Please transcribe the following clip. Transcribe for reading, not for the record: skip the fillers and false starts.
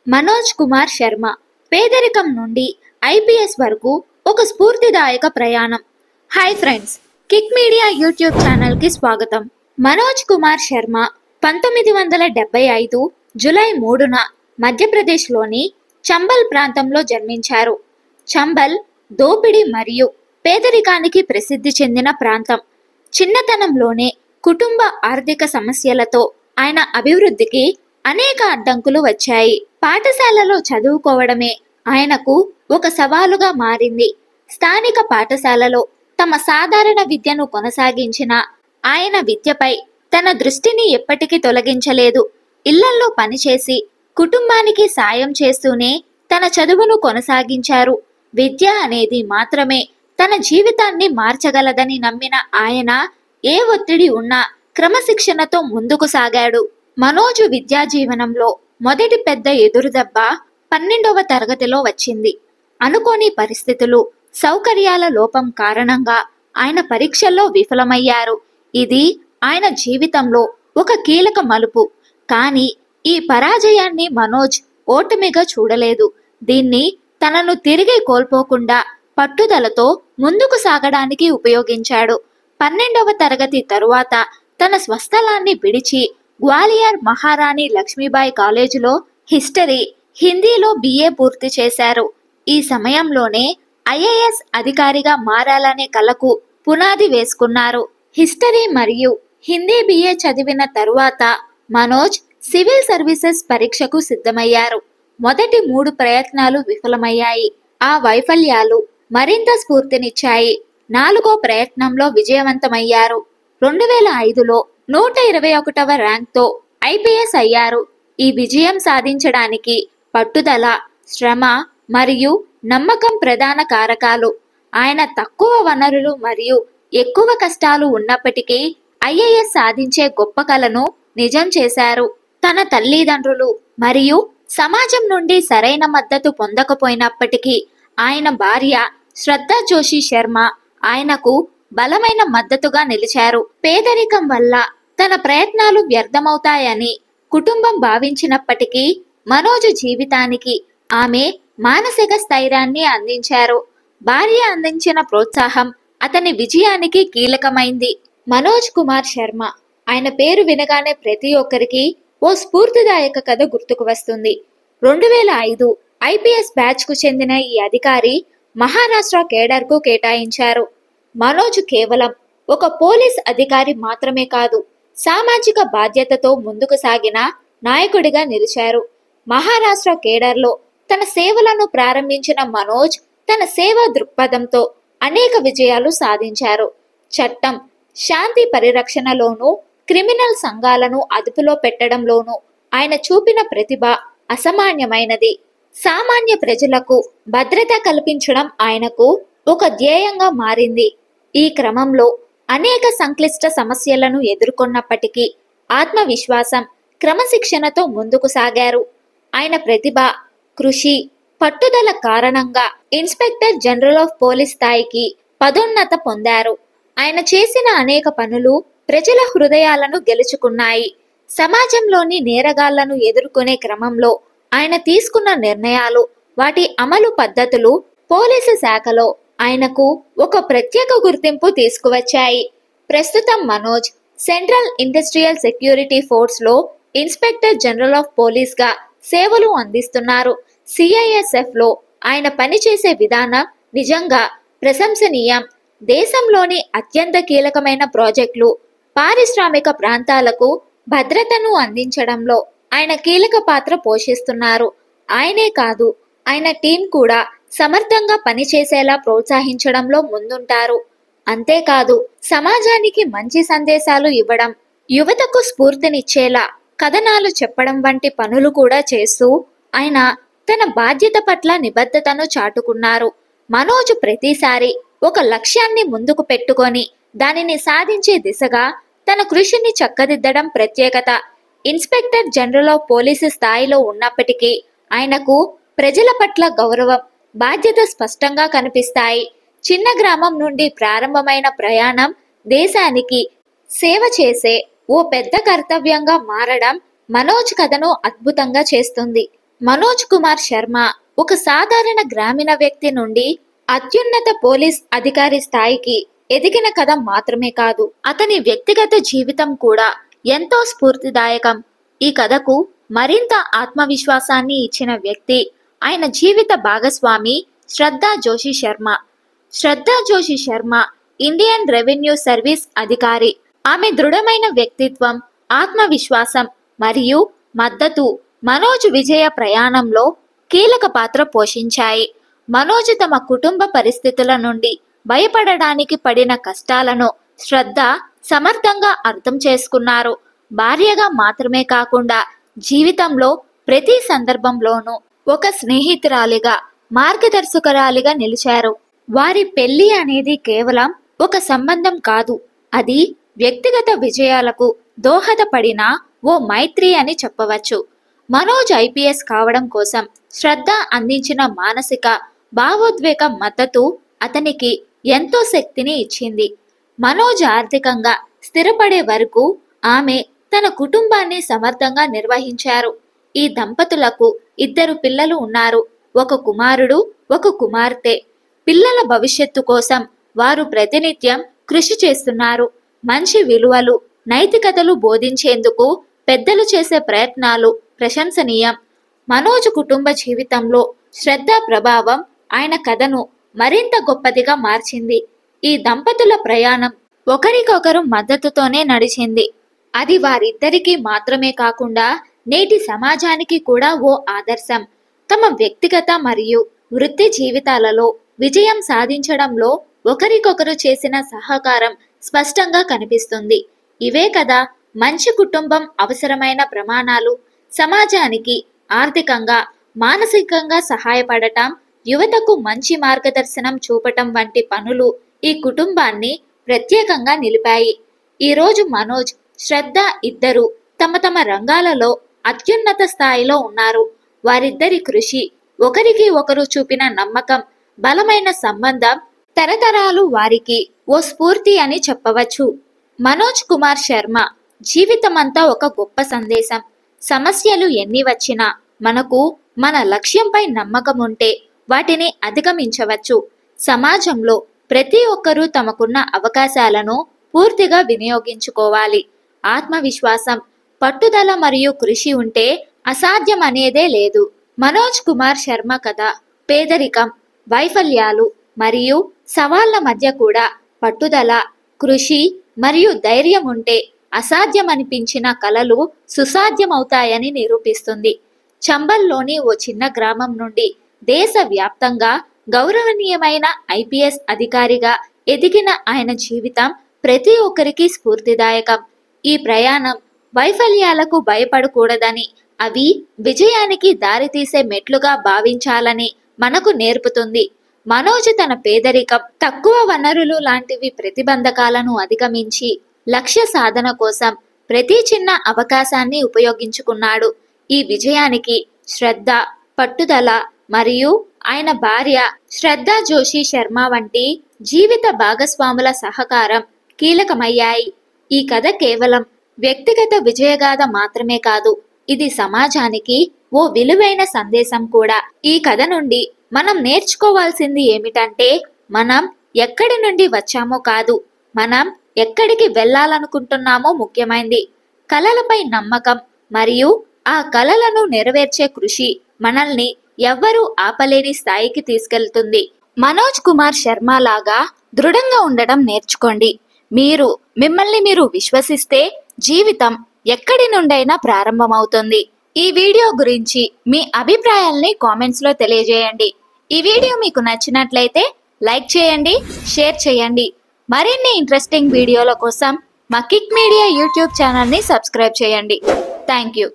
మనోజ్ కుమార్ శర్మ పేదరికం నుండి ఐపీఎస్ వరకు ఒక స్ఫూర్తిదాయక ప్రయాణం. Hi friends, kick media YouTube ఛానల్కి స్వాగతం. మనోజ్ కుమార్ శర్మ 1975 జూలై 3న మధ్యప్రదేశ్లోని చంబల్ ప్రాంతంలో జన్మించారు. చంబల్ దోపిడీ మరియు పేదరికానికి ప్రసిద్ధి చెందిన ప్రాంతం. చిన్నతనంలోనే కుటుంబ ఆర్థిక సమస్యలతో ఆయన అభివృద్ధికి అనేక అడ్డంకులు వచ్చాయి. పాఠశాలలో చదువుకోవడమే ఆయనకు ఒక సవాలుగా మారింది. స్థానిక పాఠశాలలో తమ సాధారణ విద్యను కొనసాగించిన ఆయన విద్యపై తన దృష్టిని ఎప్పటికీ తొలగించలేదు. ఇళ్లల్లో పనిచేసి కుటుంబానికి సాయం చేస్తూనే తన చదువును కొనసాగించారు. విద్య అనేది మాత్రమే తన జీవితాన్ని మార్చగలదని నమ్మిన ఆయన ఏ ఒత్తిడి ఉన్నా క్రమశిక్షణతో ముందుకు సాగాడు. మనోజు విద్యా జీవనంలో మొదటి పెద్ద ఎదురుదెబ్బ 12వ తరగతిలో వచ్చింది. అనుకోని పరిస్థితులు, సౌకర్యాల లోపం కారణంగా ఆయన పరీక్షల్లో విఫలమయ్యారు. ఇది ఆయన జీవితంలో ఒక కీలక మలుపు. కానీ ఈ పరాజయాన్ని మనోజ్ ఓటమిగా చూడలేదు. దీన్ని తనను తిరిగి కోల్పోకుండా పట్టుదలతో ముందుకు సాగడానికి ఉపయోగించాడు. 12వ తరగతి తరువాత తన స్వస్థలాన్ని విడిచి గ్వాలియర్ మహారాణి లక్ష్మీబాయి కాలేజీలో హిస్టరీ, హిందీలో BA పూర్తి చేశారు. ఈ సమయంలోనే ఐఏఎస్ అధికారిగా మారాలనే కలకు పునాది వేసుకున్నారు. హిస్టరీ మరియు హిందీ BA చదివిన తరువాత మనోజ్ సివిల్ సర్వీసెస్ పరీక్షకు సిద్ధమయ్యారు. మొదటి 3 ప్రయత్నాలు విఫలమయ్యాయి. ఆ వైఫల్యాలు మరింత స్ఫూర్తినిచ్చాయి. 4వ ప్రయత్నంలో విజయవంతమయ్యారు. 2005లో 121వ ర్యాంక్తో ఐపీఎస్ అయ్యారు. ఈ విజయం సాధించడానికి పట్టుదల, శ్రమ మరియు నమ్మకం ప్రధాన కారకాలు. ఆయన తక్కువ వనరులు మరియు ఎక్కువ కష్టాలు ఉన్నప్పటికీ ఐఏఎస్ సాధించే గొప్ప కలను నిజం చేశారు. తన తల్లిదండ్రులు మరియు సమాజం నుండి సరైన మద్దతు పొందకపోయినప్పటికీ ఆయన భార్య శ్రద్ధా జోషి శర్మ ఆయనకు బలమైన మద్దతుగా నిలిచారు. పేదరికం వల్ల తన ప్రయత్నాలు వ్యర్థమవుతాయని కుటుంబం భావించినప్పటికీ మనోజ్ జీవితానికి ఆమె మానసిక స్థైర్యాన్ని అందించారు. భార్య అందించిన ప్రోత్సాహం అతని విజయానికి కీలకమైంది. మనోజ్ కుమార్ శర్మ, ఆయన పేరు వినగానే ప్రతి ఒక్కరికి ఓ స్ఫూర్తిదాయక కథ గుర్తుకు వస్తుంది. 2005 ఐపీఎస్ బ్యాచ్ కు చెందిన ఈ అధికారి మహారాష్ట్ర కేడర్కు కేటాయించారు. మనోజ్ కేవలం ఒక పోలీస్ అధికారి మాత్రమే కాదు, సామాజిక బాధ్యతతో ముందుకు సాగిన నాయకుడిగా నిలిచారు. మహారాష్ట్ర కేడర్లో తన సేవలను ప్రారంభించిన మనోజ్ తన సేవా దృక్పథంతో అనేక విజయాలు సాధించారు. చట్టం, శాంతి పరిరక్షణలోనూ క్రిమినల్ సంఘాలను అదుపులో పెట్టడంలోనూ ఆయన చూపిన ప్రతిభ అసామాన్యమైనది. సామాన్య ప్రజలకు భద్రత కల్పించడం ఆయనకు ఒక ధ్యేయంగా మారింది. ఈ క్రమంలో అనేక సంక్లిష్ట సమస్యలను ఎదుర్కొన్నప్పటికీ ఆత్మవిశ్వాసం, క్రమశిక్షణతో ముందుకు సాగారు. ఆయన ప్రతిభ, కృషి, పట్టుదల కారణంగా ఇన్స్పెక్టర్ జనరల్ ఆఫ్ పోలీస్ స్థాయికి పదోన్నత పొందారు. ఆయన చేసిన అనేక పనులు ప్రజల హృదయాలను గెలుచుకున్నాయి. సమాజంలోని నేరగాళ్లను ఎదుర్కొనే క్రమంలో ఆయన తీసుకున్న నిర్ణయాలు, వాటి అమలు పద్ధతులు పోలీసు శాఖలో ఆయనకు ఒక ప్రత్యేక గుర్తింపు తీసుకువచ్చాయి. ప్రస్తుతం మనోజ్ సెంట్రల్ ఇండస్ట్రియల్ సెక్యూరిటీ ఫోర్స్లో ఇన్స్పెక్టర్ జనరల్ ఆఫ్ పోలీస్గా సేవలు అందిస్తున్నారు. CISFలో ఆయన పనిచేసే విధానం నిజంగా ప్రశంసనీయం. దేశంలోని అత్యంత కీలకమైన ప్రాజెక్టులు, పారిశ్రామిక ప్రాంతాలకు భద్రతను అందించడంలో ఆయన కీలక పాత్ర పోషిస్తున్నారు. ఆయనే కాదు, ఆయన టీం కూడా సమర్థంగా పనిచేసేలా ప్రోత్సహించడంలో ముందుంటారు. అంతేకాదు, సమాజానికి మంచి సందేశాలు ఇవ్వడం, యువతకు స్ఫూర్తినిచ్చేలా కథనాలు చెప్పడం వంటి పనులు కూడా చేస్తూ ఆయన తన బాధ్యత పట్ల నిబద్ధతను చాటుకున్నారు. మనోజ్ ప్రతిసారి ఒక లక్ష్యాన్ని ముందుకు పెట్టుకొని దానిని సాధించే దిశగా తన కృషిని చక్కదిద్దడం ప్రత్యేకత. ఇన్స్పెక్టర్ జనరల్ ఆఫ్ పోలీసు స్థాయిలో ఉన్నప్పటికీ ఆయనకు ప్రజల పట్ల గౌరవం, బాధ్యత స్పష్టంగా కనిపిస్తాయి. చిన్న గ్రామం నుండి ప్రారంభమైన ప్రయాణం దేశానికి సేవ చేసే ఓ పెద్ద కర్తవ్యంగా మారడం మనోజ్ కథను అద్భుతంగా చేస్తుంది. మనోజ్ కుమార్ శర్మ ఒక సాధారణ గ్రామీణ వ్యక్తి నుండి అత్యున్నత పోలీస్ అధికారి స్థాయికి ఎదిగిన కథ మాత్రమే కాదు, అతని వ్యక్తిగత జీవితం కూడా ఎంతో స్ఫూర్తిదాయకం. ఈ కథకు మరింత ఆత్మవిశ్వాసాన్ని ఇచ్చిన వ్యక్తి ఆయన జీవిత భాగస్వామి Shraddha Joshi Sharma. Shraddha Joshi Sharma Indian revenue service అధికారి. ఆమె దృఢమైన వ్యక్తిత్వం, ఆత్మవిశ్వాసం మరియు మద్దతు మనోజ్ విజయ ప్రయాణంలో కీలక పాత్ర పోషించాయి. మనోజ్ తమ కుటుంబ పరిస్థితుల నుండి భయపడడానికి పడిన కష్టాలను శ్రద్ధ సమర్థంగా అర్థం చేసుకున్నారు. భార్యగా మాత్రమే కాకుండా జీవితంలో ప్రతి సందర్భంలోనూ ఒక స్నేహితురాలిగా, మార్గదర్శకురాలిగా నిలిచారు. వారి పెళ్లి అనేది కేవలం ఒక సంబంధం కాదు, అది వ్యక్తిగత విజయాలకు దోహదపడిన ఓ మైత్రి అని చెప్పవచ్చు. మనోజ్ ఐపీఎస్ కావడం కోసం శ్రద్ధ అందించిన మానసిక, భావోద్వేగ మద్దతు అతనికి ఎంతో శక్తిని ఇచ్చింది. మనోజ్ ఆర్థికంగా స్థిరపడే వరకు ఆమె తన కుటుంబాన్ని సమర్థంగా నిర్వహించారు. ఈ దంపతులకు 2 పిల్లలు ఉన్నారు, ఒక కుమారుడు, ఒక కుమార్తె. పిల్లల భవిష్యత్తు కోసం వారు ప్రతినిత్యం కృషి చేస్తున్నారు. మంచి విలువలు, నైతికతలు బోధించేందుకు పెద్దలు చేసే ప్రయత్నాలు ప్రశంసనీయం. మనోజ్ కుటుంబ జీవితంలో శ్రద్ధ ప్రభావం ఆయన కథను మరింత గొప్పదిగా మార్చింది. ఈ దంపతుల ప్రయాణం ఒకరికొకరు మద్దతుతోనే నడిచింది. అది వారిద్దరికీ మాత్రమే కాకుండా నేటి సమాజానికి కూడా ఓ ఆదర్శం. తమ వ్యక్తిగత మరియు వృత్తి జీవితాలలో విజయం సాధించడంలో ఒకరికొకరు చేసిన సహకారం స్పష్టంగా కనిపిస్తుంది. ఇవే కదా మంచి కుటుంబం అవసరమైన ప్రమాణాలు. సమాజానికి ఆర్థికంగా, మానసికంగా సహాయపడటం, యువతకు మంచి మార్గదర్శనం చూపటం వంటి పనులు ఈ కుటుంబాన్ని ప్రత్యేకంగా నిలిపాయి. ఈరోజు మనోజ్, శ్రద్ధ ఇద్దరు తమ తమ రంగాలలో అత్యున్నత స్థాయిలో ఉన్నారు. వారిద్దరి కృషి, ఒకరికి ఒకరు చూపిన నమ్మకం, బలమైన సంబంధం తరతరాలు వారికి ఓ స్ఫూర్తి అని చెప్పవచ్చు. మనోజ్ కుమార్ శర్మ జీవితమంతా ఒక గొప్ప సందేశం. సమస్యలు ఎన్ని వచ్చినా మనకు మన లక్ష్యంపై నమ్మకం ఉంటే వాటిని అధిగమించవచ్చు. సమాజంలో ప్రతి ఒక్కరూ తమకున్న అవకాశాలను పూర్తిగా వినియోగించుకోవాలి. ఆత్మవిశ్వాసం, పట్టుదల మరియు కృషి ఉంటే అసాధ్యం అనేదే లేదు. మనోజ్ కుమార్ శర్మ కథ పేదరికం, వైఫల్యాలు మరియు సవాళ్ల మధ్య కూడా పట్టుదల, కృషి మరియు ధైర్యం ఉంటే అసాధ్యమనిపించిన కలలు సుసాధ్యమవుతాయని నిరూపిస్తుంది. చంబల్లోని ఓ చిన్న గ్రామం నుండి దేశవ్యాప్తంగా గౌరవనీయమైన ఐపీఎస్ అధికారిగా ఎదిగిన ఆయన జీవితం ప్రతి ఒక్కరికి స్ఫూర్తిదాయకం. ఈ ప్రయాణం వైఫల్యాలకు భయపడకూడదని, అవి విజయానికి దారితీసే మెట్లుగా భావించాలని మనకు నేర్పుతుంది. మనోజ్ తన పేదరికం, తక్కువ వనరులు లాంటివి ప్రతిబంధకాలను అధిగమించి లక్ష్య సాధన కోసం ప్రతి చిన్న అవకాశాన్ని ఉపయోగించుకున్నాడు. ఈ విజయానికి శ్రద్ధ, పట్టుదల మరియు ఆయన భార్య శ్రద్ధా జోషి శర్మ వంటి జీవిత భాగస్వాముల సహకారం కీలకమయ్యాయి. ఈ కథ కేవలం వ్యక్తిగత విజయగాథ మాత్రమే కాదు, ఇది సమాజానికి ఓ విలువైన సందేశం కూడా. ఈ కథ నుండి మనం నేర్చుకోవాల్సింది ఏమిటంటే, మనం ఎక్కడి నుండి వచ్చామో కాదు, మనం ఎక్కడికి వెళ్ళాలనుకుంటున్నామో ముఖ్యమైంది. కలలపై నమ్మకం మరియు ఆ కలలను నెరవేర్చే కృషి మనల్ని ఎవ్వరూ ఆపలేని స్థాయికి తీసుకెళ్తుంది. మనోజ్ కుమార్ శర్మ లాగా దృఢంగా ఉండడం నేర్చుకోండి. మిమ్మల్ని మీరు విశ్వసిస్తే జీవితం ఎక్కడి నుండైనా ప్రారంభమవుతుంది. ఈ వీడియో గురించి మీ అభిప్రాయాల్ని కామెంట్స్ లో తెలియజేయండి. ఈ వీడియో మీకు నచ్చినట్లయితే లైక్ చేయండి, షేర్ చేయండి. మరిన్ని ఇంట్రెస్టింగ్ వీడియోల కోసం మా కిక్ మీడియా యూట్యూబ్ ఛానల్ని సబ్స్క్రైబ్ చేయండి. Thank you.